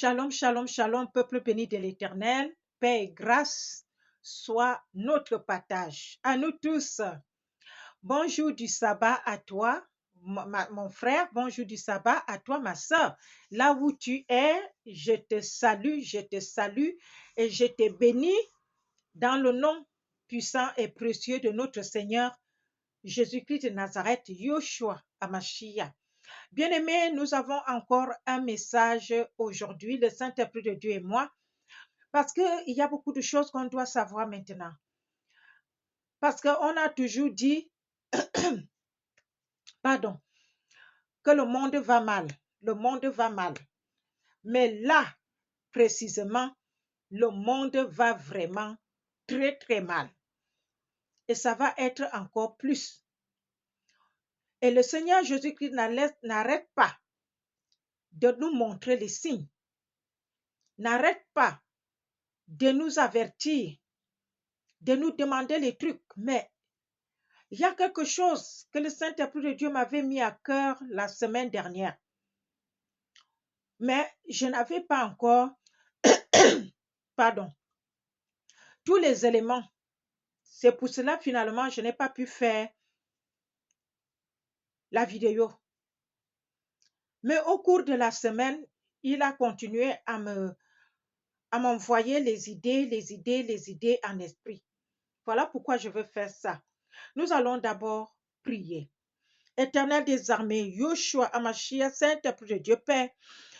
Shalom, shalom, shalom, peuple béni de l'Éternel. Paix et grâce soit notre partage. À nous tous, bonjour du sabbat à toi, mon frère. Bonjour du sabbat à toi, ma soeur. Là où tu es, je te salue et je te bénis dans le nom puissant et précieux de notre Seigneur Jésus-Christ de Nazareth, Yoshua Hamashiach. Bien-aimés, nous avons encore un message aujourd'hui, le Saint-Esprit de Dieu et moi, parce qu'il y a beaucoup de choses qu'on doit savoir maintenant. Parce qu'on a toujours dit, pardon, que le monde va mal. Le monde va mal. Mais là, précisément, le monde va vraiment très, très mal. Et ça va être encore plus. Et le Seigneur Jésus-Christ n'arrête pas de nous montrer les signes. N'arrête pas de nous avertir, de nous demander les trucs. Mais il y a quelque chose que le Saint-Esprit de Dieu m'avait mis à cœur la semaine dernière. Mais je n'avais pas encore, tous les éléments. C'est pour cela, finalement, je n'ai pas pu faire la vidéo. Mais au cours de la semaine, il a continué à m'envoyer les idées en esprit. Voilà pourquoi je veux faire ça. Nous allons d'abord prier. Éternel des armées, Yoshua Hamashiach, Saint-Esprit de Dieu Père,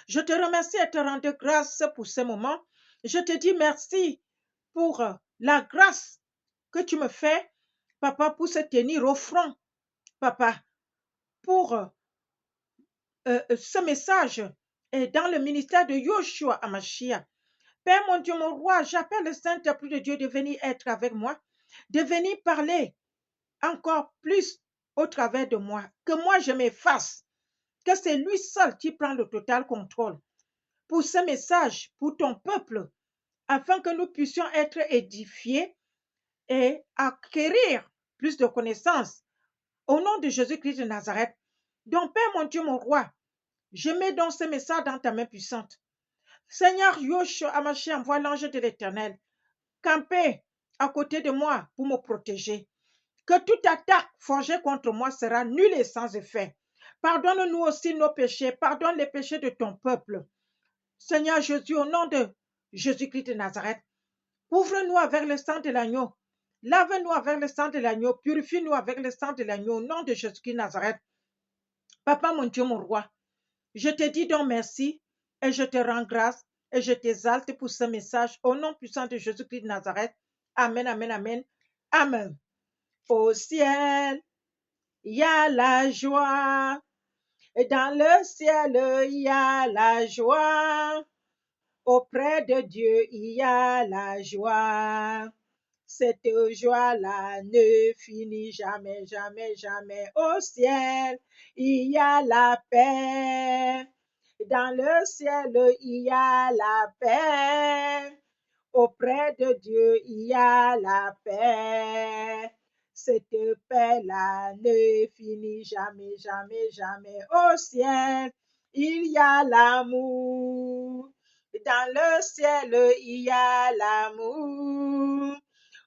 je te remercie et te rends grâce pour ce moment. Je te dis merci pour la grâce que tu me fais, Papa, pour se tenir au front, Papa, pour ce message est dans le ministère de Yoshua Hamashiach. Père mon Dieu, mon roi, j'appelle le Saint-Esprit de Dieu de venir être avec moi, de venir parler encore plus au travers de moi, que moi je m'efface, que c'est lui seul qui prend le total contrôle pour ce message, pour ton peuple, afin que nous puissions être édifiés et acquérir plus de connaissances. Au nom de Jésus-Christ de Nazareth, donc Père mon Dieu, mon roi, je mets donc ce message dans ta main puissante. Seigneur Yoshua Hamashiach, envoie l'ange de l'Éternel camper à côté de moi pour me protéger. Que toute attaque forgée contre moi sera nulle et sans effet. Pardonne-nous aussi nos péchés, pardonne les péchés de ton peuple. Seigneur Jésus, au nom de Jésus-Christ de Nazareth, couvre-nous avec le sang de l'agneau. Lave-nous avec le sang de l'agneau. Purifie-nous avec le sang de l'agneau. Au nom de Jésus-Christ de Nazareth. Papa, mon Dieu, mon roi, je te dis donc merci et je te rends grâce et je t'exalte pour ce message. Au nom puissant de Jésus-Christ de Nazareth. Amen, amen, amen. Amen. Au ciel, il y a la joie. Et dans le ciel, il y a la joie. Auprès de Dieu, il y a la joie. Cette joie-là ne finit jamais, jamais, jamais. Au ciel, il y a la paix. Dans le ciel, il y a la paix. Auprès de Dieu, il y a la paix. Cette paix-là ne finit jamais, jamais, jamais. Au ciel, il y a l'amour. Dans le ciel, il y a l'amour.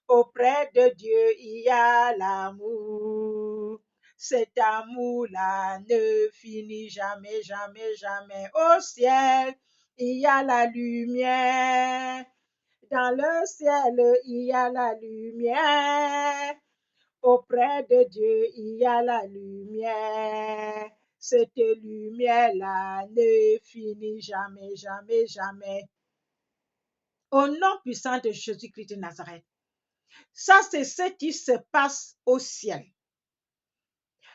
Auprès de Dieu, il y a l'amour. Cet amour-là ne finit jamais, jamais, jamais. Au ciel, il y a la lumière. Dans le ciel, il y a la lumière. Auprès de Dieu, il y a la lumière. Cette lumière-là ne finit jamais, jamais, jamais. Au nom puissant de Jésus-Christ de Nazareth. Ça, c'est ce qui se passe au ciel.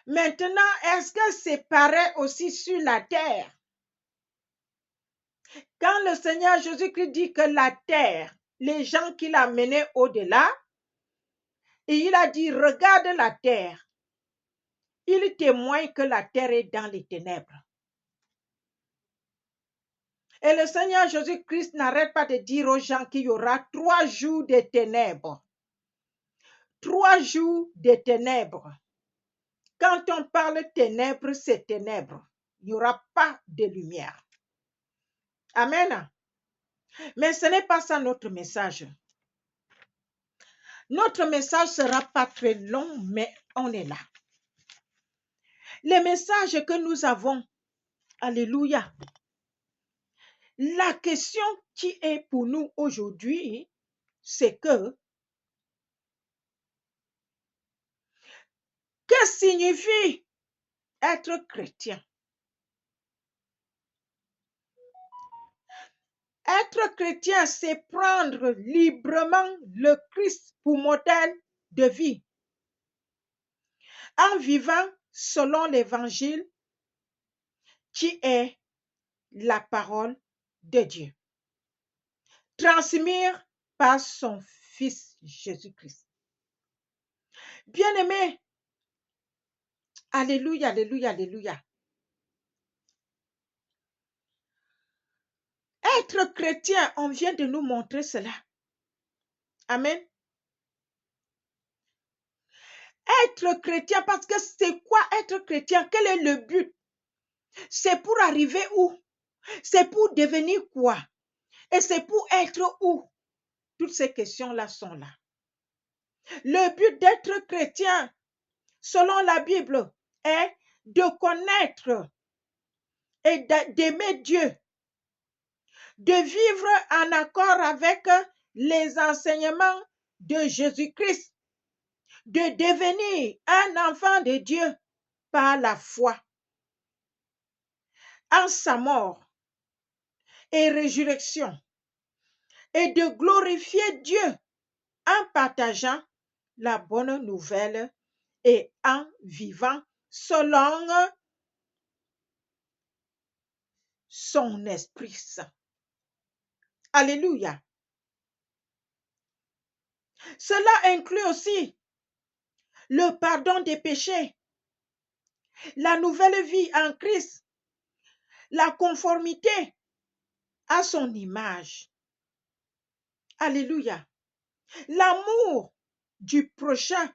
Maintenant, est-ce que c'est pareil aussi sur la terre? Quand le Seigneur Jésus-Christ dit que la terre, les gens qu'il a menés au-delà, et il a dit, regarde la terre. Il témoigne que la terre est dans les ténèbres. Et le Seigneur Jésus-Christ n'arrête pas de dire aux gens qu'il y aura 3 jours de ténèbres. 3 jours de ténèbres. Quand on parle ténèbres, c'est ténèbres. Il n'y aura pas de lumière. Amen. Mais ce n'est pas ça notre message. Notre message ne sera pas très long, mais on est là. Les messages que nous avons, alléluia. La question qui est pour nous aujourd'hui, c'est que signifie être chrétien? Être chrétien, c'est prendre librement le Christ pour modèle de vie en vivant selon l'évangile qui est la parole de Dieu, transmise par son Fils Jésus-Christ. Bien-aimés, alléluia, alléluia, alléluia. Être chrétien, on vient de nous montrer cela. Amen. Être chrétien, parce que c'est quoi être chrétien? Quel est le but? C'est pour arriver où? C'est pour devenir quoi? Et c'est pour être où? Toutes ces questions-là sont là. Le but d'être chrétien, selon la Bible, est de connaître et d'aimer Dieu, de vivre en accord avec les enseignements de Jésus-Christ, de devenir un enfant de Dieu par la foi en sa mort et résurrection, et de glorifier Dieu en partageant la bonne nouvelle et en vivant selon son Esprit Saint. Alléluia. Cela inclut aussi le pardon des péchés, la nouvelle vie en Christ, la conformité à son image. Alléluia. L'amour du prochain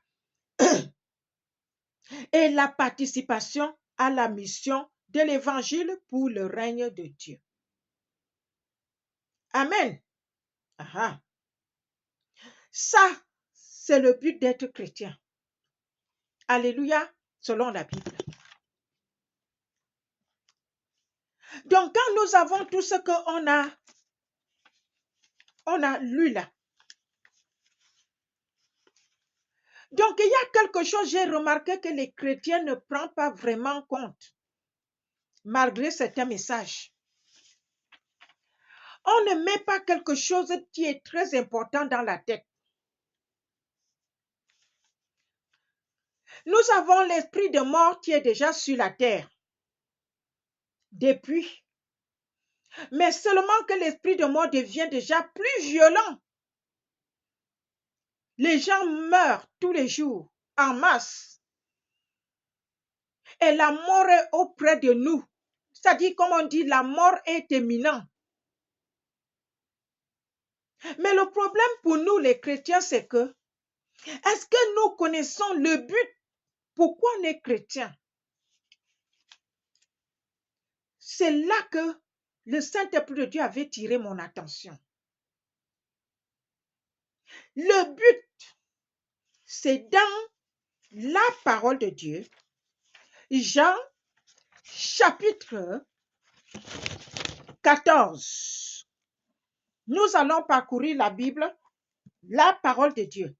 et la participation à la mission de l'évangile pour le règne de Dieu. Amen. Aha. Ça, c'est le but d'être chrétien. Alléluia, selon la Bible. Donc, quand nous avons tout ce qu'on a lu là, donc il y a quelque chose, j'ai remarqué que les chrétiens ne prennent pas vraiment compte, malgré certains messages. On ne met pas quelque chose qui est très important dans la tête. Nous avons l'esprit de mort qui est déjà sur la terre depuis. Mais seulement que l'esprit de mort devient déjà plus violent. Les gens meurent tous les jours en masse. Et la mort est auprès de nous. C'est-à-dire, comme on dit, la mort est imminente. Mais le problème pour nous, les chrétiens, c'est que, est-ce que nous connaissons le but? Pourquoi on est chrétien? C'est là que le Saint-Esprit de Dieu avait tiré mon attention. Le but, c'est dans la parole de Dieu, Jean chapitre 14. Nous allons parcourir la Bible, la parole de Dieu.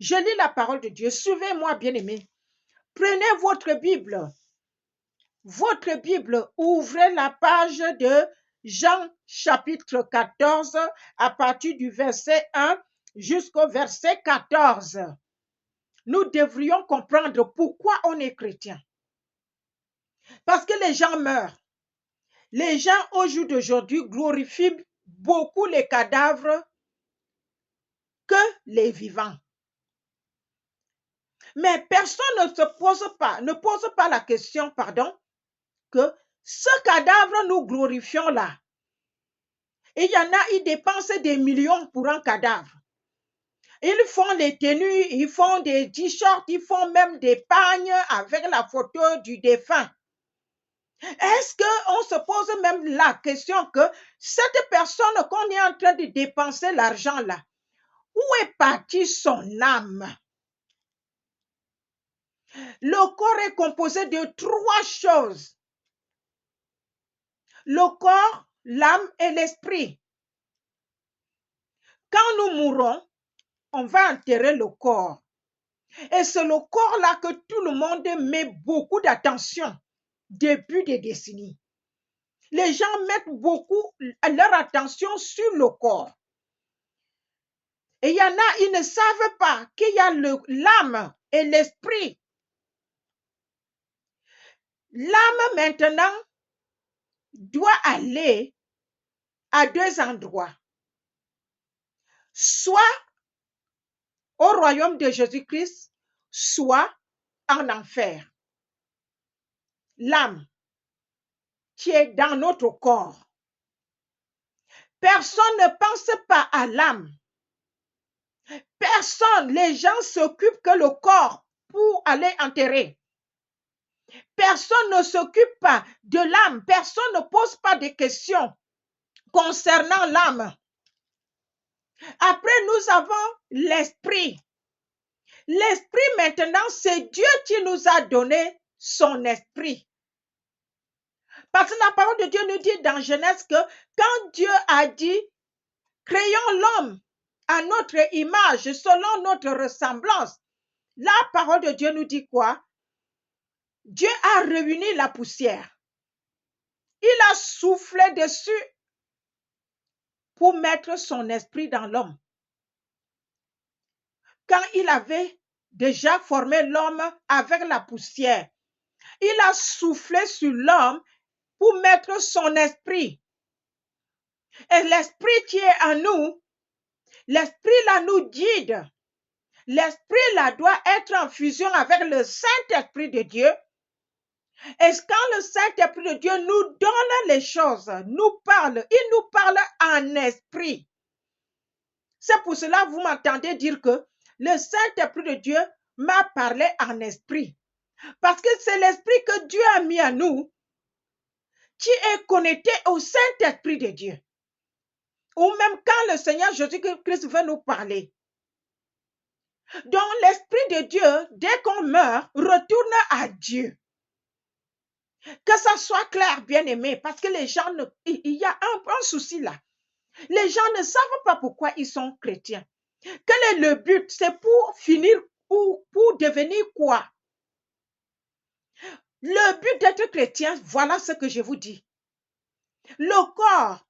Je lis la parole de Dieu. Suivez-moi, bien-aimés. Prenez votre Bible. Votre Bible, ouvrez la page de Jean chapitre 14 à partir du verset 1 jusqu'au verset 14. Nous devrions comprendre pourquoi on est chrétien. Parce que les gens meurent. Les gens au jour d'aujourd'hui glorifient beaucoup les cadavres que les vivants. Mais personne ne pose pas la question, que ce cadavre nous glorifions là. Et il y en a, ils dépensent des millions pour un cadavre. Ils font les tenues, ils font des t-shirts, ils font même des pagnes avec la photo du défunt. Est-ce qu'on se pose même la question que cette personne qu'on est en train de dépenser l'argent là, où est partie son âme? Le corps est composé de 3 choses. Le corps, l'âme et l'esprit. Quand nous mourrons, on va enterrer le corps. Et c'est le corps-là que tout le monde met beaucoup d'attention depuis des décennies. Les gens mettent beaucoup leur attention sur le corps. Et il y en a, ils ne savent pas qu'il y a l'âme et l'esprit. L'âme maintenant doit aller à 2 endroits. Soit au royaume de Jésus-Christ, soit en enfer. L'âme qui est dans notre corps. Personne ne pense pas à l'âme. Personne, les gens s'occupent que le corps pour aller enterrer. Personne ne s'occupe pas de l'âme. Personne ne pose pas de questions concernant l'âme. Après, nous avons l'esprit. L'esprit maintenant, c'est Dieu qui nous a donné son esprit. Parce que la parole de Dieu nous dit dans Genèse que quand Dieu a dit, créons l'homme à notre image, selon notre ressemblance, la parole de Dieu nous dit quoi? Dieu a réuni la poussière. Il a soufflé dessus pour mettre son esprit dans l'homme. Quand il avait déjà formé l'homme avec la poussière, il a soufflé sur l'homme pour mettre son esprit. Et l'esprit qui est en nous, l'esprit là nous guide. L'esprit là doit être en fusion avec le Saint-Esprit de Dieu. Et quand le Saint-Esprit de Dieu nous donne les choses, nous parle, il nous parle en esprit. C'est pour cela que vous m'entendez dire que le Saint-Esprit de Dieu m'a parlé en esprit. Parce que c'est l'esprit que Dieu a mis en nous qui est connecté au Saint-Esprit de Dieu. Ou même quand le Seigneur Jésus-Christ veut nous parler. Donc l'Esprit de Dieu, dès qu'on meurt, retourne à Dieu. Que ça soit clair, bien-aimé, parce que les gens, il y a un souci là. Les gens ne savent pas pourquoi ils sont chrétiens. Quel est le but? C'est pour finir ou pour devenir quoi? Le but d'être chrétien, voilà ce que je vous dis. Le corps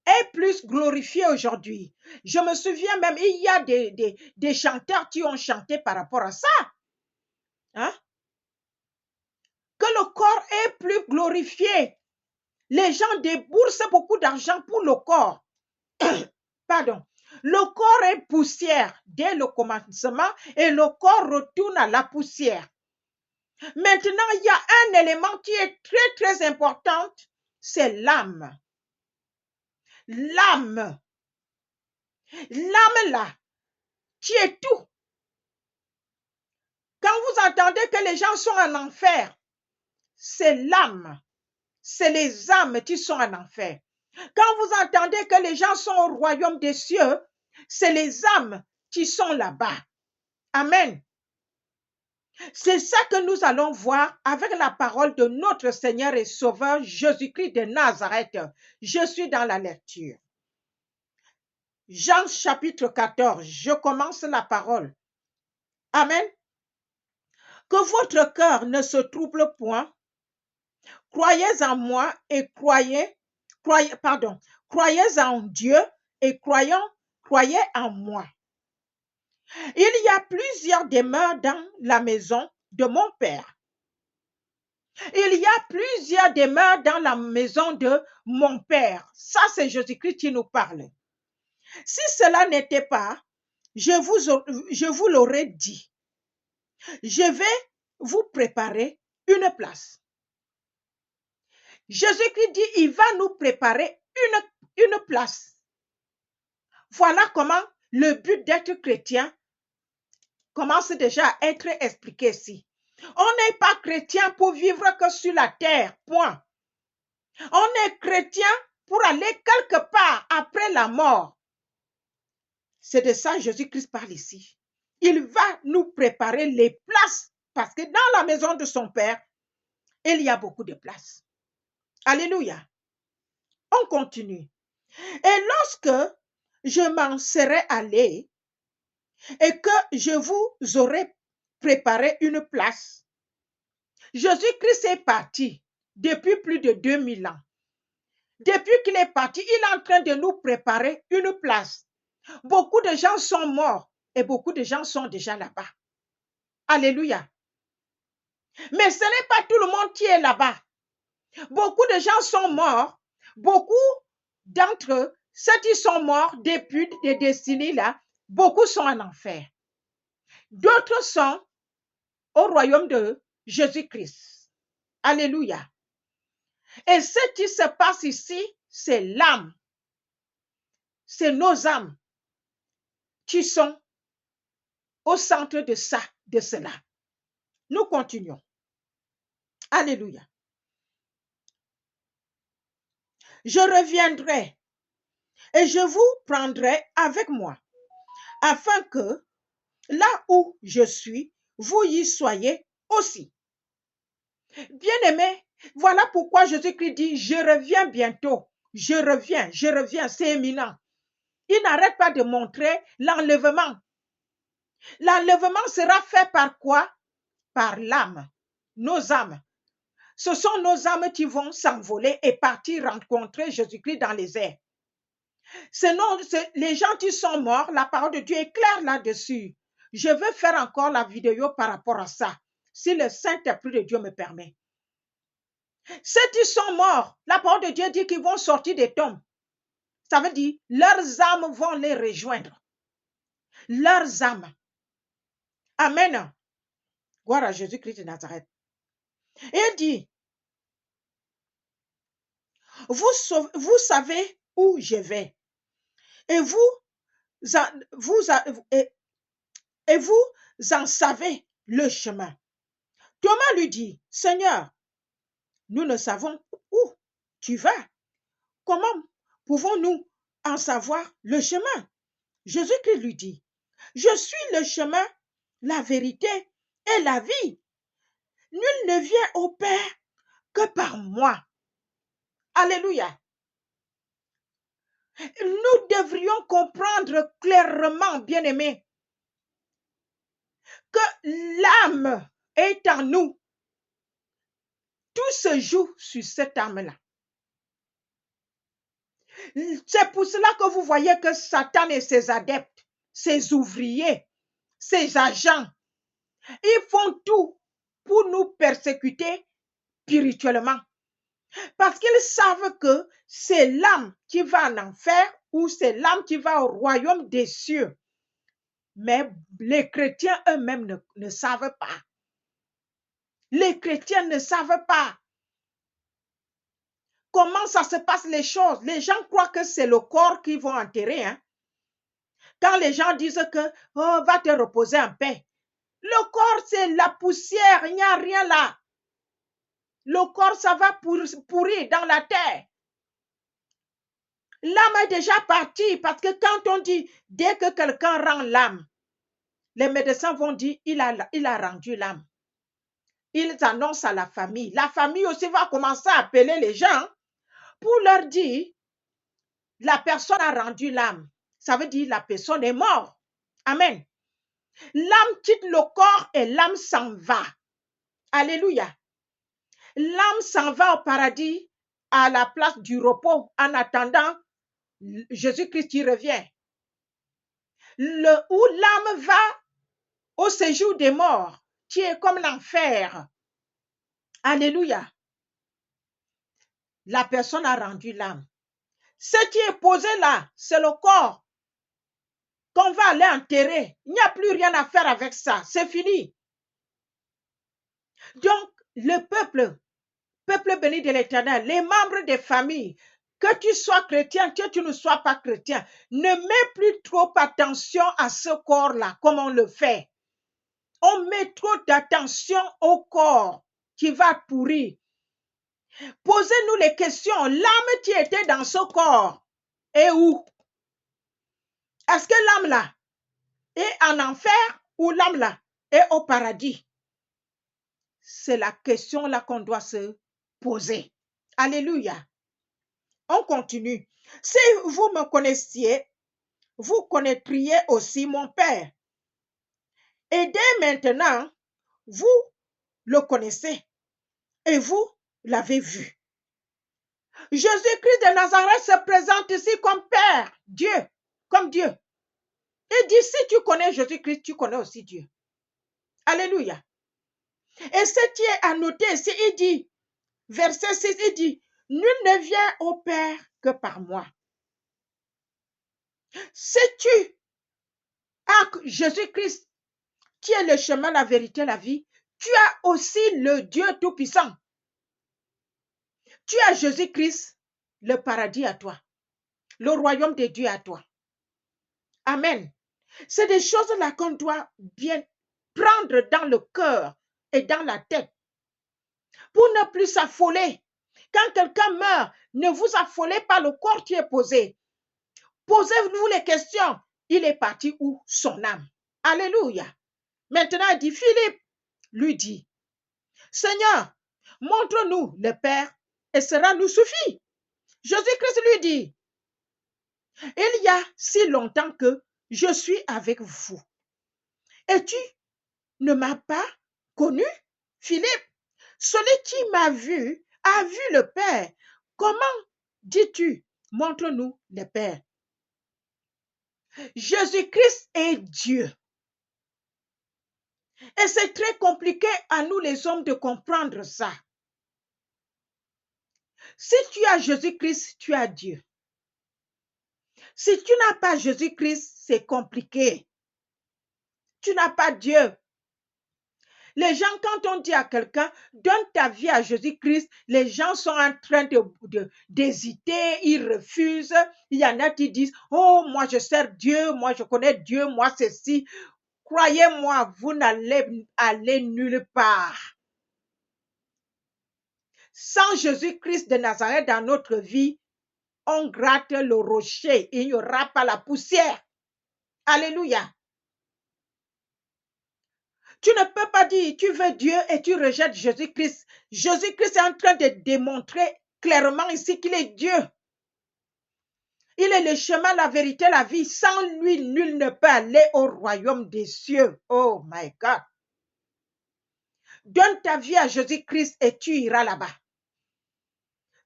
est plus glorifié aujourd'hui. Je me souviens même, il y a des chanteurs qui ont chanté par rapport à ça. Hein? Que le corps est plus glorifié. Les gens déboursent beaucoup d'argent pour le corps. Pardon. Le corps est poussière dès le commencement et le corps retourne à la poussière. Maintenant, il y a un élément qui est très, très important, c'est l'âme. L'âme. L'âme là, qui est tout. Quand vous entendez que les gens sont en enfer, c'est l'âme. C'est les âmes qui sont en enfer. Quand vous entendez que les gens sont au royaume des cieux, c'est les âmes qui sont là-bas. Amen. C'est ça que nous allons voir avec la parole de notre Seigneur et Sauveur Jésus-Christ de Nazareth. Je suis dans la lecture. Jean chapitre 14, je commence la parole. Amen. Que votre cœur ne se trouble point. Croyez en moi et croyez en Dieu et croyez en moi. Il y a plusieurs demeures dans la maison de mon Père. Il y a plusieurs demeures dans la maison de mon Père. Ça, c'est Jésus-Christ qui nous parle. Si cela n'était pas, je vous l'aurais dit. Je vais vous préparer une place. Jésus-Christ dit, il va nous préparer une place. Voilà comment le but d'être chrétien commence déjà à être expliqué ici. On n'est pas chrétien pour vivre que sur la terre, point. On est chrétien pour aller quelque part après la mort. C'est de ça que Jésus-Christ parle ici. Il va nous préparer les places parce que dans la maison de son Père, il y a beaucoup de places. Alléluia. On continue. Et lorsque je m'en serai allé et que je vous aurai préparé une place, Jésus-Christ est parti depuis plus de 2000 ans. Depuis qu'il est parti, il est en train de nous préparer une place. Beaucoup de gens sont morts et beaucoup de gens sont déjà là-bas. Alléluia. Mais ce n'est pas tout le monde qui est là-bas. Beaucoup de gens sont morts. Beaucoup d'entre eux, ceux qui sont morts depuis des décennies là, beaucoup sont en enfer. D'autres sont au royaume de Jésus-Christ. Alléluia. Et ce qui se passe ici, c'est l'âme. C'est nos âmes qui sont au centre de ça, de cela. Nous continuons. Alléluia. Je reviendrai et je vous prendrai avec moi, afin que là où je suis, vous y soyez aussi. Bien-aimés, voilà pourquoi Jésus-Christ dit, je reviens bientôt. Je reviens, c'est éminent. Il n'arrête pas de montrer l'enlèvement. L'enlèvement sera fait par quoi? Par l'âme, nos âmes. Ce sont nos âmes qui vont s'envoler et partir rencontrer Jésus-Christ dans les airs. Sinon, les gens qui sont morts, la parole de Dieu est claire là-dessus. Je veux faire encore la vidéo par rapport à ça, si le Saint-Esprit de Dieu me permet. Ceux qui sont morts, la parole de Dieu dit qu'ils vont sortir des tombes. Ça veut dire, leurs âmes vont les rejoindre. Leurs âmes. Amen. Gloire à Jésus-Christ de Nazareth. Et il dit, vous savez où je vais. Et vous en savez le chemin. Thomas lui dit, Seigneur, nous ne savons où tu vas. Comment pouvons-nous en savoir le chemin? Jésus-Christ lui dit, je suis le chemin, la vérité et la vie. Nul ne vient au Père que par moi. Alléluia. Nous devrions comprendre clairement, bien-aimés, que l'âme est en nous. Tout se joue sur cette âme-là. C'est pour cela que vous voyez que Satan et ses adeptes, ses ouvriers, ses agents, ils font tout pour nous persécuter spirituellement. Parce qu'ils savent que c'est l'âme qui va en enfer ou c'est l'âme qui va au royaume des cieux. Mais les chrétiens eux-mêmes ne savent pas. Les chrétiens ne savent pas comment ça se passe les choses. Les gens croient que c'est le corps qu'ils vont enterrer. Hein? Quand les gens disent que oh, va te reposer en paix. Le corps, c'est la poussière, il n'y a rien là. Le corps, ça va pourrir dans la terre. L'âme est déjà partie parce que quand on dit, dès que quelqu'un rend l'âme, les médecins vont dire, il a rendu l'âme. Ils annoncent à la famille. La famille aussi va commencer à appeler les gens pour leur dire, la personne a rendu l'âme. Ça veut dire la personne est morte. Amen. L'âme quitte le corps et l'âme s'en va. Alléluia. L'âme s'en va au paradis à la place du repos en attendant Jésus-Christ qui revient. Où l'âme va au séjour des morts, qui est comme l'enfer. Alléluia. La personne a rendu l'âme. Ce qui est posé là, c'est le corps qu'on va aller enterrer. Il n'y a plus rien à faire avec ça. C'est fini. Donc, le peuple béni de l'Éternel, les membres des familles, que tu sois chrétien, que tu ne sois pas chrétien, ne mets plus trop attention à ce corps-là, comme on le fait. On met trop d'attention au corps qui va pourrir. Posez-nous les questions. L'âme qui était dans ce corps est où? Est-ce que l'âme là est en enfer ou l'âme là est au paradis? C'est la question là qu'on doit se poser. Alléluia. On continue. Si vous me connaissiez, vous connaîtriez aussi mon Père. Et dès maintenant, vous le connaissez et vous l'avez vu. Jésus-Christ de Nazareth se présente ici comme Père, Dieu, comme Dieu. Il dit, si tu connais Jésus-Christ, tu connais aussi Dieu. Alléluia. Et ce qui est à noter ici, il dit, verset 6, il dit, nul ne vient au Père que par moi. Si tu as Jésus-Christ, qui est le chemin, la vérité, la vie, tu as aussi le Dieu Tout-Puissant. Tu as Jésus-Christ, le paradis à toi, le royaume de Dieu à toi. Amen. C'est des choses-là qu'on doit bien prendre dans le cœur et dans la tête pour ne plus s'affoler. Quand quelqu'un meurt, ne vous affolez pas, le corps qui est posé. Posez-vous les questions. Il est parti où? Son âme. Alléluia. Maintenant, il dit, Philippe lui dit, Seigneur, montre-nous le Père et cela nous suffit. Jésus-Christ lui dit, il y a si longtemps que je suis avec vous. Et tu ne m'as pas connu, Philippe? Celui qui m'a vu a vu le Père. Comment dis-tu, montre-nous le Père? Jésus-Christ est Dieu. Et c'est très compliqué à nous les hommes de comprendre ça. Si tu as Jésus-Christ, tu as Dieu. Si tu n'as pas Jésus-Christ, c'est compliqué. Tu n'as pas Dieu. Les gens, quand on dit à quelqu'un, donne ta vie à Jésus-Christ, les gens sont en train d'hésiter, ils refusent. Il y en a qui disent, oh, moi je sers Dieu, moi je connais Dieu, moi ceci. Croyez-moi, vous n'allez aller nulle part. Sans Jésus-Christ de Nazareth dans notre vie, on gratte le rocher, il n'y aura pas la poussière. Alléluia. Tu ne peux pas dire tu veux Dieu et tu rejettes Jésus-Christ. Jésus-Christ est en train de démontrer clairement ici qu'il est Dieu. Il est le chemin, la vérité, la vie. Sans lui, nul ne peut aller au royaume des cieux. Oh my God. Donne ta vie à Jésus-Christ et tu iras là-bas.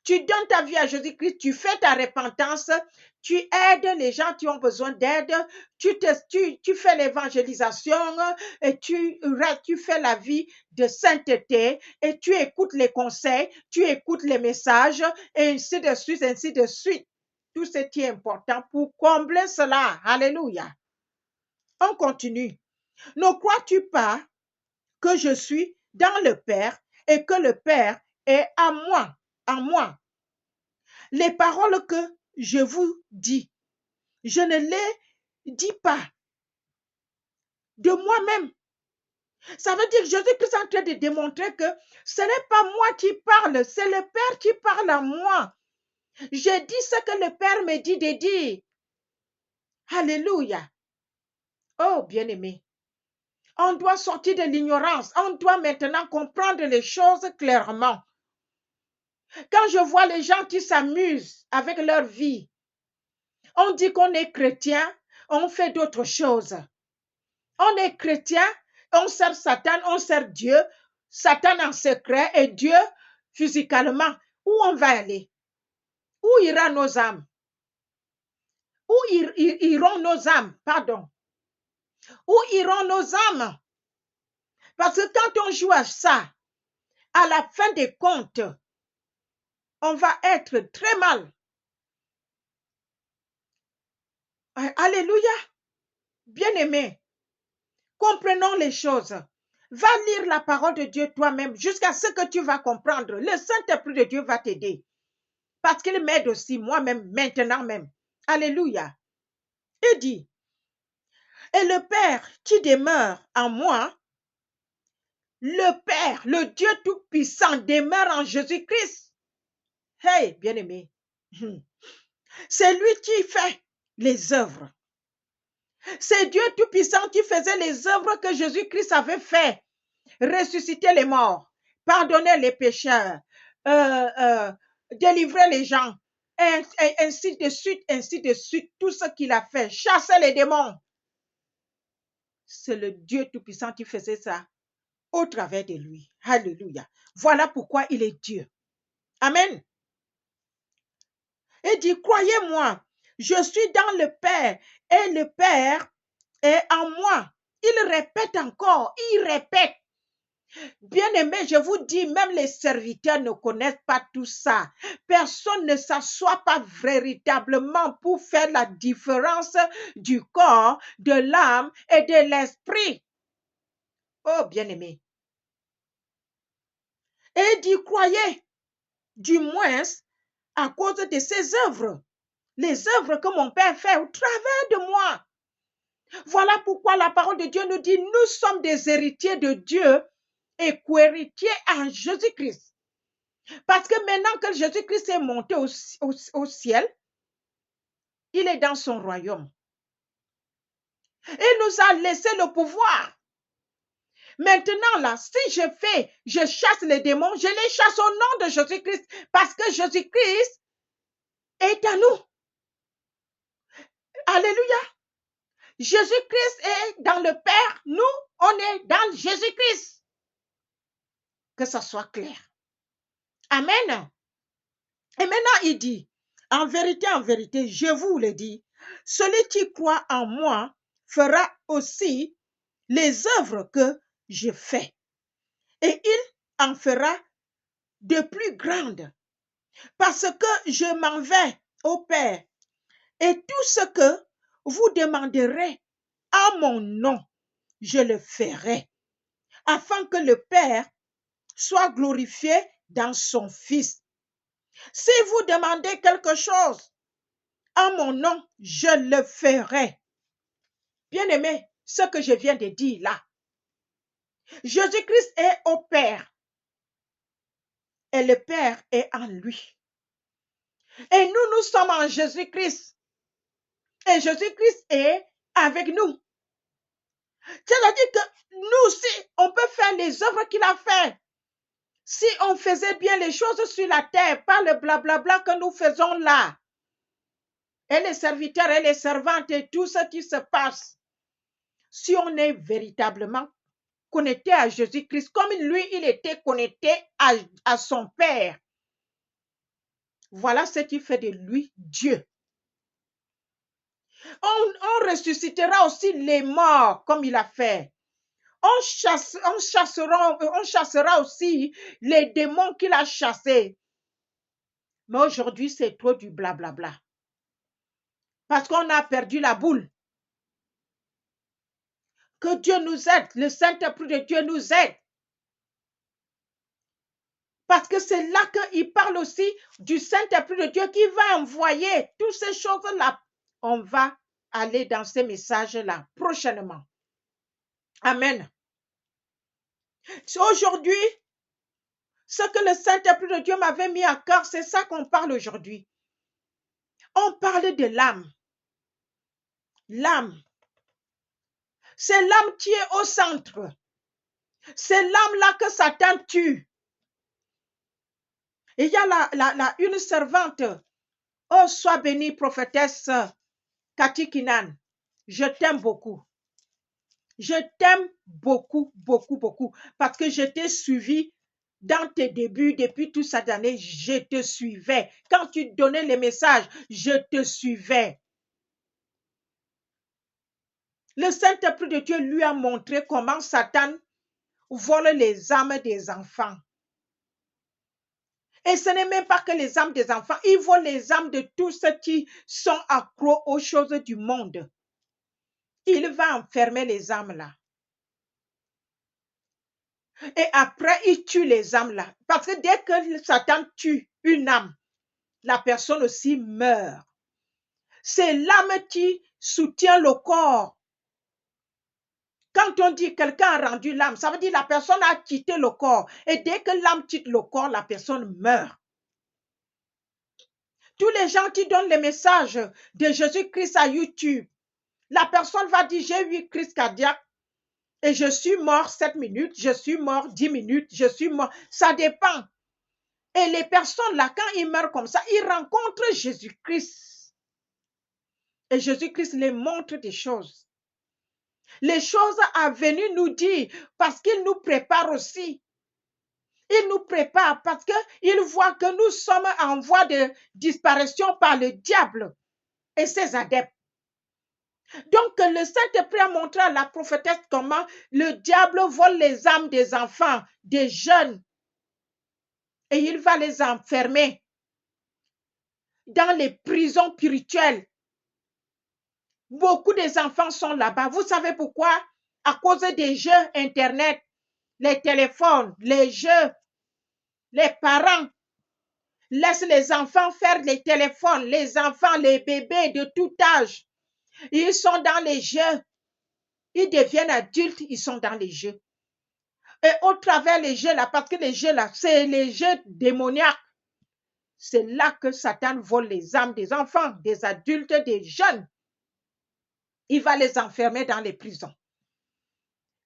Tu donnes ta vie à Jésus-Christ, tu fais ta repentance, tu aides les gens qui ont besoin d'aide, tu fais l'évangélisation et tu fais la vie de sainteté et tu écoutes les conseils, tu écoutes les messages et ainsi de suite, ainsi de suite. Tout ce qui est important pour combler cela. Alléluia. On continue. Ne crois-tu pas que je suis dans le Père et que le Père est en moi? Les paroles que je vous dis, je ne les dis pas de moi-même. Ça veut dire que Jésus-Christ est en train de démontrer que ce n'est pas moi qui parle, c'est le Père qui parle à moi. Je dis ce que le Père me dit de dire. Alléluia. Oh, bien-aimé. On doit sortir de l'ignorance. On doit maintenant comprendre les choses clairement. Quand je vois les gens qui s'amusent avec leur vie, on dit qu'on est chrétien, on fait d'autres choses. On est chrétien, on sert Satan, on sert Dieu, Satan en secret et Dieu physiquement. Où on va aller? Où ira nos âmes? Où iront nos âmes? Pardon. Où iront nos âmes? Parce que quand on joue à ça, à la fin des comptes, on va être très mal. Alléluia. Bien-aimé, comprenons les choses. Va lire la parole de Dieu toi-même jusqu'à ce que tu vas comprendre. Le Saint-Esprit de Dieu va t'aider. Parce qu'il m'aide aussi moi-même, maintenant même. Alléluia. Il dit, et le Père qui demeure en moi, le Père, le Dieu Tout-Puissant demeure en Jésus-Christ. Hey, bien-aimé, c'est lui qui fait les œuvres. C'est Dieu Tout-Puissant qui faisait les œuvres que Jésus-Christ avait fait. Ressusciter les morts, pardonner les pécheurs, délivrer les gens, ainsi de suite, tout ce qu'il a fait, chasser les démons. C'est le Dieu Tout-Puissant qui faisait ça au travers de lui. Alléluia. Voilà pourquoi il est Dieu. Amen. Et dit, croyez-moi, je suis dans le Père et le Père est en moi. Il répète encore, il répète. Bien-aimé, je vous dis, même les serviteurs ne connaissent pas tout ça. Personne ne s'assoit pas véritablement pour faire la différence du corps, de l'âme et de l'esprit. Oh, bien-aimé. Et dit, croyez, du moins, à cause de ses œuvres, les œuvres que mon Père fait au travers de moi. Voilà pourquoi la parole de Dieu nous dit, nous sommes des héritiers de Dieu et co-héritiers en Jésus-Christ. Parce que maintenant que Jésus-Christ est monté au ciel, il est dans son royaume. Il nous a laissé le pouvoir. Maintenant, là, si je chasse les démons, je les chasse au nom de Jésus-Christ parce que Jésus-Christ est à nous. Alléluia. Jésus-Christ est dans le Père, nous, on est dans Jésus-Christ. Que ça soit clair. Amen. Et maintenant, il dit, en vérité, je vous le dis, celui qui croit en moi fera aussi les œuvres que je fais. Et il en fera de plus grandes, parce que je m'en vais au Père. Et tout ce que vous demanderez à mon nom, je le ferai, afin que le Père soit glorifié dans son Fils. Si vous demandez quelque chose à mon nom, je le ferai. Bien-aimé, ce que je viens de dire là, Jésus-Christ est au Père et le Père est en lui. Et nous sommes en Jésus-Christ. Et Jésus-Christ est avec nous. C'est-à-dire que nous, si on peut faire les œuvres qu'il a fait, si on faisait bien les choses sur la terre, pas le blablabla que nous faisons là, et les serviteurs et les servantes et tout ce qui se passe, si on est véritablement connecté à Jésus-Christ, comme lui, il était connecté à son Père, voilà ce qui fait de lui Dieu. On ressuscitera aussi les morts comme il a fait. On chassera aussi les démons qu'il a chassés. Mais aujourd'hui, c'est trop du blablabla. Parce qu'on a perdu la boule. Que Dieu nous aide, le Saint-Esprit de Dieu nous aide. Parce que c'est là qu'il parle aussi du Saint-Esprit de Dieu qui va envoyer toutes ces choses-là. On va aller dans ces messages-là prochainement. Amen. Aujourd'hui, ce que le Saint-Esprit de Dieu m'avait mis à cœur, c'est ça qu'on parle aujourd'hui. On parle de l'âme. L'âme. C'est l'âme qui est au centre. C'est l'âme-là que Satan tue. Et il y a une servante. Oh, sois bénie, prophétesse Cathy Kinan. Je t'aime beaucoup. Je t'aime beaucoup, beaucoup, beaucoup. Parce que je t'ai suivi dans tes débuts, depuis toutes ces années, je te suivais. Quand tu donnais les messages, je te suivais. Le Saint-Esprit de Dieu lui a montré comment Satan vole les âmes des enfants. Et ce n'est même pas que les âmes des enfants, il vole les âmes de tous ceux qui sont accros aux choses du monde. Il va enfermer les âmes là. Et après, il tue les âmes là. Parce que dès que Satan tue une âme, la personne aussi meurt. C'est l'âme qui soutient le corps. Quand on dit quelqu'un a rendu l'âme, ça veut dire la personne a quitté le corps. Et dès que l'âme quitte le corps, la personne meurt. Tous les gens qui donnent les messages de Jésus-Christ à YouTube, la personne va dire, j'ai eu crise cardiaque et je suis mort 7 minutes, je suis mort 10 minutes, je suis mort. Ça dépend. Et les personnes là, quand ils meurent comme ça, ils rencontrent Jésus-Christ. Et Jésus-Christ les montre des choses. Les choses à venir nous dire, parce qu'il nous prépare aussi. Il nous prépare parce qu'il voit que nous sommes en voie de disparition par le diable et ses adeptes. Donc, le Saint-Esprit a montré à la prophétesse comment le diable vole les âmes des enfants, des jeunes, et il va les enfermer dans les prisons spirituelles. Beaucoup des enfants sont là-bas. Vous savez pourquoi? À cause des jeux Internet, les téléphones, les jeux. Les parents laissent les enfants faire les téléphones, les enfants, les bébés de tout âge. Ils sont dans les jeux. Ils deviennent adultes, ils sont dans les jeux. Et au travers les jeux là, parce que les jeux là, c'est les jeux démoniaques. C'est là que Satan vole les âmes des enfants, des adultes, des jeunes. Il va les enfermer dans les prisons.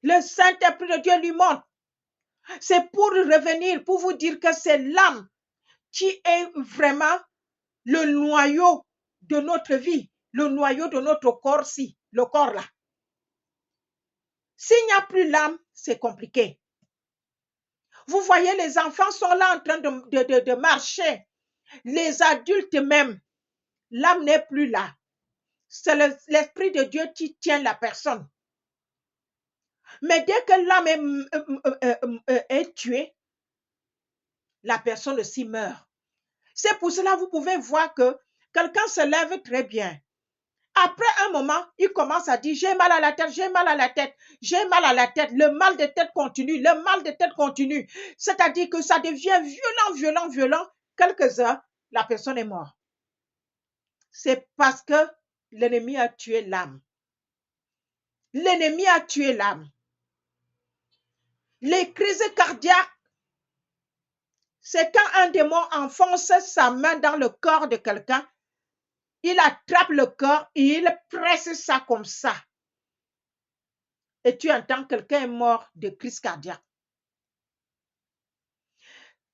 Le Saint-Esprit de Dieu lui montre. C'est pour revenir, pour vous dire que c'est l'âme qui est vraiment le noyau de notre vie, le noyau de notre corps-ci, le corps là. S'il n'y a plus l'âme, c'est compliqué. Vous voyez, les enfants sont là en train de marcher. Les adultes même, l'âme n'est plus là. C'est l'Esprit de Dieu qui tient la personne. Mais dès que l'âme est tuée, la personne aussi meurt. C'est pour cela que vous pouvez voir que quelqu'un se lève très bien. Après un moment, il commence à dire, j'ai mal à la tête, j'ai mal à la tête, j'ai mal à la tête. Le mal de tête continue, le mal de tête continue. C'est-à-dire que ça devient violent. Quelques heures, la personne est morte. C'est parce que l'ennemi a tué l'âme. L'ennemi a tué l'âme. Les crises cardiaques, c'est quand un démon enfonce sa main dans le corps de quelqu'un, il attrape le corps et il presse ça comme ça. Et tu entends quelqu'un est mort de crise cardiaque.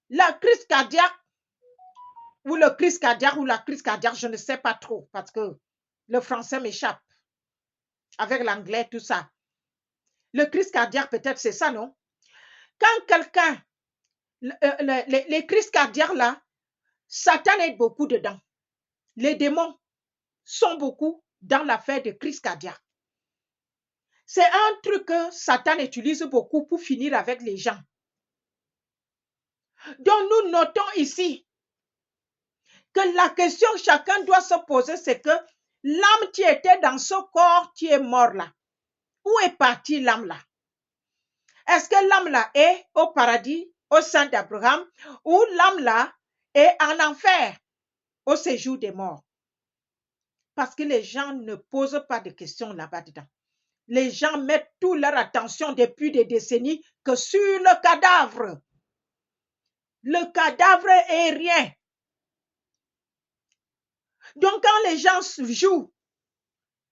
La crise cardiaque ou le crise cardiaque ou la crise cardiaque, je ne sais pas trop parce que le français m'échappe avec l'anglais, tout ça. Le crise cardiaque, peut-être c'est ça, non? Quand quelqu'un, les crises cardiaques là, Satan est beaucoup dedans. Les démons sont beaucoup dans l'affaire de crise cardiaque. C'est un truc que Satan utilise beaucoup pour finir avec les gens. Donc nous notons ici que la question que chacun doit se poser, c'est que l'âme qui était dans ce corps qui est mort là, où est partie l'âme là? Est-ce que l'âme là est au paradis, au sein d'Abraham, ou l'âme là est en enfer, au séjour des morts? Parce que les gens ne posent pas de questions là-bas dedans. Les gens mettent toute leur attention depuis des décennies que sur le cadavre. Le cadavre est rien. Donc quand les gens jouent,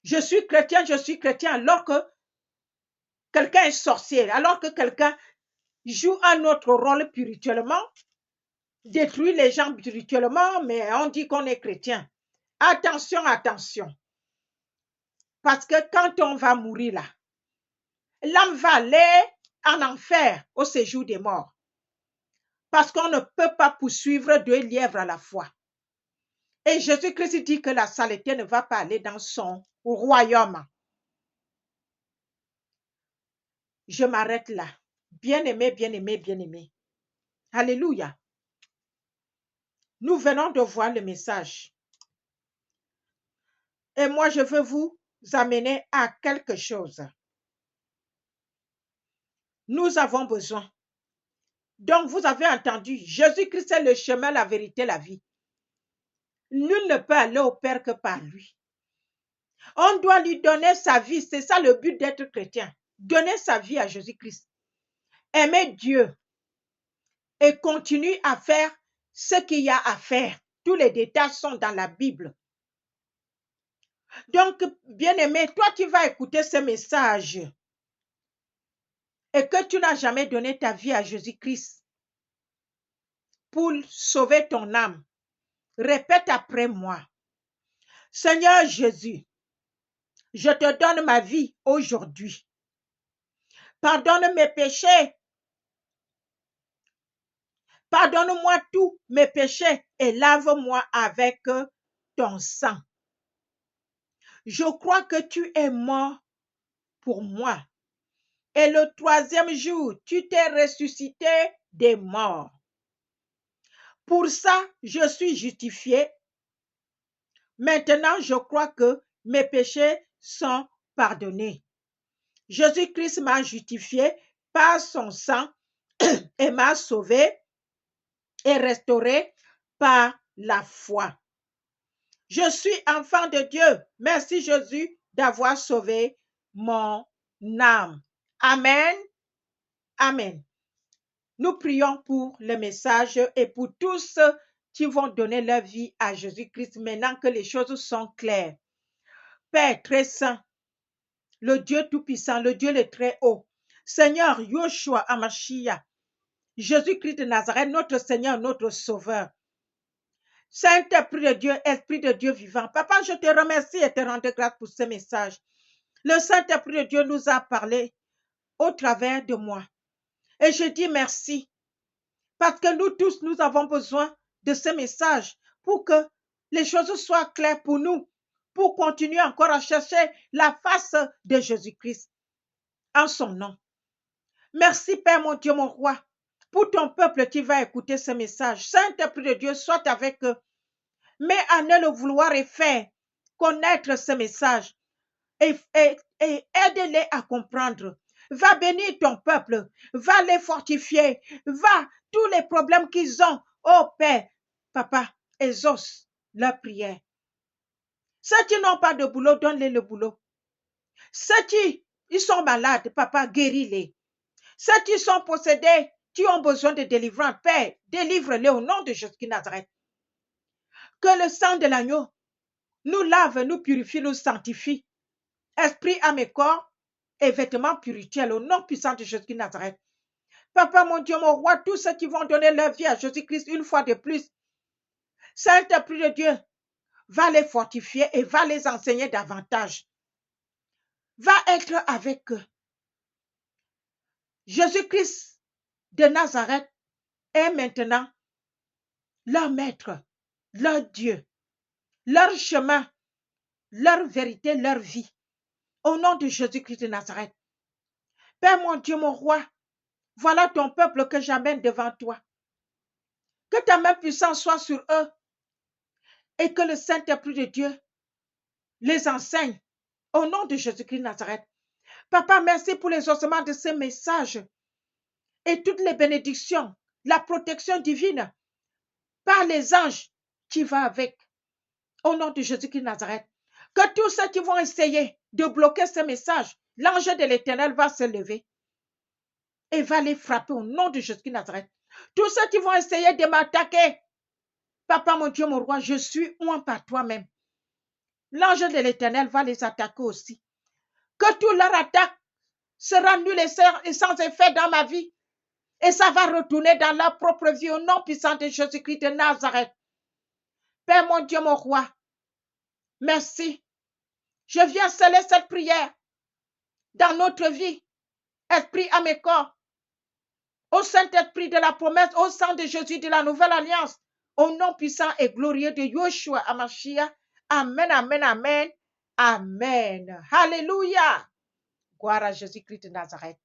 je suis chrétien, alors que quelqu'un est sorcier, alors que quelqu'un joue un autre rôle spirituellement, détruit les gens spirituellement, mais on dit qu'on est chrétien. Attention, attention. Parce que quand on va mourir là, l'âme va aller en enfer au séjour des morts. Parce qu'on ne peut pas poursuivre 2 lièvres à la fois. Et Jésus-Christ dit que la saleté ne va pas aller dans son royaume. Je m'arrête là. Bien-aimé, bien-aimé, bien-aimé. Alléluia. Nous venons de voir le message. Et moi, je veux vous amener à quelque chose. Nous avons besoin. Donc, vous avez entendu, Jésus-Christ est le chemin, la vérité, la vie. Nul ne peut aller au Père que par lui. On doit lui donner sa vie. C'est ça le but d'être chrétien. Donner sa vie à Jésus-Christ. Aimer Dieu. Et continuer à faire ce qu'il y a à faire Tous les détails sont dans la Bible. Donc, bien-aimé, toi qui vas écouter ce message et que tu n'as jamais donné ta vie à Jésus-Christ pour sauver ton âme, répète après moi. Seigneur Jésus, je te donne ma vie aujourd'hui. Pardonne mes péchés. Pardonne-moi tous mes péchés et lave-moi avec ton sang. Je crois que tu es mort pour moi. Et le troisième jour, tu t'es ressuscité des morts. Pour ça, je suis justifié. Maintenant, je crois que mes péchés sont pardonnés. Jésus-Christ m'a justifié par son sang et m'a sauvé et restauré par la foi. Je suis enfant de Dieu. Merci Jésus d'avoir sauvé mon âme. Amen. Amen. Nous prions pour le message et pour tous ceux qui vont donner leur vie à Jésus-Christ maintenant que les choses sont claires. Père très saint, le Dieu tout-puissant, le Dieu le très haut, Seigneur Yoshua Amashia, Jésus-Christ de Nazareth, notre Seigneur, notre Sauveur. Saint-Esprit de Dieu, Esprit de Dieu vivant. Papa, je te remercie et te rends grâce pour ce message. Le Saint-Esprit de Dieu nous a parlé au travers de moi. Et je dis merci. Parce que nous tous, nous avons besoin de ce message pour que les choses soient claires pour nous, pour continuer encore à chercher la face de Jésus-Christ en son nom. Merci Père mon Dieu, mon roi, pour ton peuple qui va écouter ce message. Saint-Esprit de Dieu, soit avec eux. Mets en eux le vouloir et faire connaître ce message et aide-les à comprendre. Va bénir ton peuple, va les fortifier, va tous les problèmes qu'ils ont. Oh Père, Papa, exauce leur prière. Ceux qui n'ont pas de boulot, donne-les le boulot. Ceux qui ils sont malades, Papa, guéris-les. Ceux qui sont possédés, qui ont besoin de délivrance, Père, délivre-les au nom de Jésus de Nazareth. Que le sang de l'agneau nous lave, nous purifie, nous sanctifie. Esprit, âme et corps et vêtements spirituels au nom puissant de Jésus de Nazareth. Papa, mon Dieu, mon roi, tous ceux qui vont donner leur vie à Jésus-Christ une fois de plus, Saint-Esprit de Dieu, va les fortifier et va les enseigner davantage. Va être avec eux. Jésus-Christ de Nazareth est maintenant leur maître, leur Dieu, leur chemin, leur vérité, leur vie. Au nom de Jésus-Christ de Nazareth. Père mon Dieu, mon roi, voilà ton peuple que j'amène devant toi. Que ta main puissante soit sur eux et que le Saint-Esprit de Dieu les enseigne au nom de Jésus-Christ de Nazareth. Papa, merci pour les ossements de ces messages et toutes les bénédictions, la protection divine par les anges qui va avec. Au nom de Jésus-Christ de Nazareth. Que tous ceux qui vont essayer de bloquer ce message, l'ange de l'Éternel va se lever et va les frapper au nom de Jésus-Christ de Nazareth. Tous ceux qui vont essayer de m'attaquer, Papa, mon Dieu, mon roi, je suis oint par toi-même. L'ange de l'Éternel va les attaquer aussi. Que toute leur attaque sera nulle et sans effet dans ma vie. Et ça va retourner dans leur propre vie au nom puissant de Jésus-Christ de Nazareth. Père, mon Dieu, mon roi, merci. Je viens sceller cette prière dans notre vie. Esprit, âme et corps. Au Saint-Esprit de la promesse, au sang de Jésus de la nouvelle alliance. Au nom puissant et glorieux de Yoshua Amashia. Amen, amen, amen, amen. Alléluia. Gloire à Jésus-Christ de Nazareth.